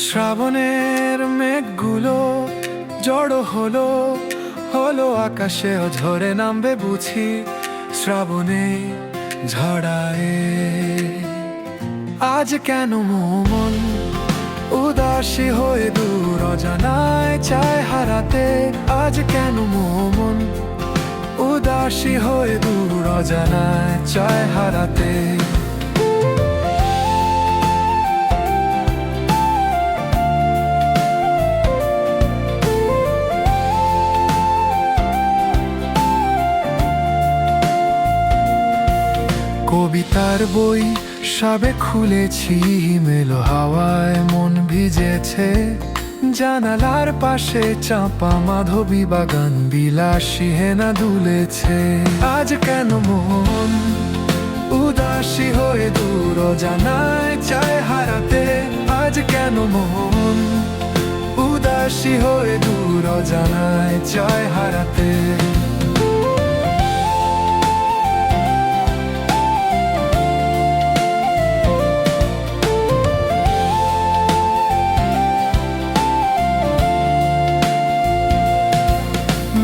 শ্রাবণের মেঘগুলো জড়ো হলো হলো আকাশে ঝরে নামবে বুঝি শ্রাবণে ঝড়ায়। আজ কেন মন উদাসী হয়ে দূর অজানায় চায় হারাতে। আজ কেন মন উদাসী হয়ে দূর অজানায় চায় হারাতে। কবিতার বই সবে খুলেছি, মেলো হাওয়ায় মন ভিজেছে। জানালার পাশে চাপা মাধবী বাগান বিলাসী হেনা দুলেছে। আজ কেন মন উদাসী হয়ে দূর অজানায় চায় হারাতে। আজ কেন মন উদাসী হয়ে দূর অজানায় চায় হারাতে।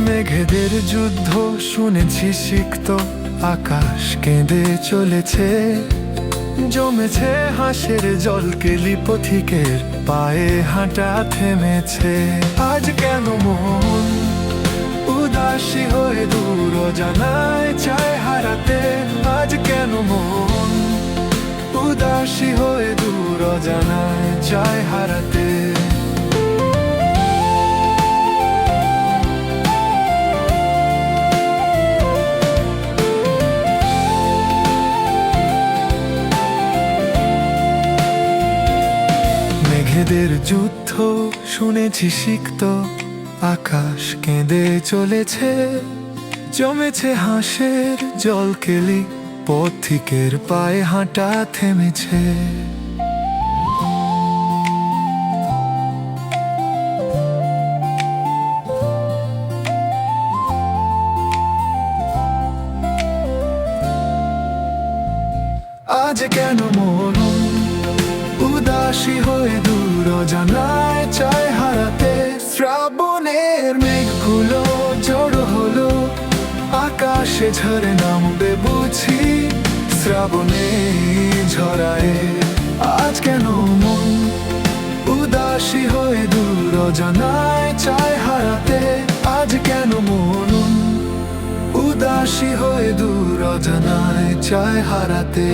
মেঘেদের যুদ্ধ শুনেছি সিক্ত, আকাশ কেঁদে চলেছে। জমেছে হাঁসের জলকেলি, পথিকের পায়ে হাঁটা থেমেছে। আজ কেন মন উদাসী হয়ে দূর অজানায় চায় হারাতে। আজ কেন মন উদাসী হয়ে দূর অজানায় চায় হারাতে। মেঘেদের যুদ্ধ শুনেছি সিক্ত, আকাশ কেঁদে চলেছে। জমেছে হাঁসের জলকেলি, পথিকের পায়ে হাঁটা থেমেছে। আজ কেন মন উদাসী হয়ে দূর অজানায় চায় হারাতে। শ্রাবণের মেঘগুলো জড়ো হলো আকাশে ঝরে নামবে বুঝি শ্রাবণে ঝরায়। আজ কেন মন উদাসী হয়ে দূর অজানায় চায় হারাতে। আজ কেন মন উদাসী হয়ে দূর অজানায় চায় হারাতে।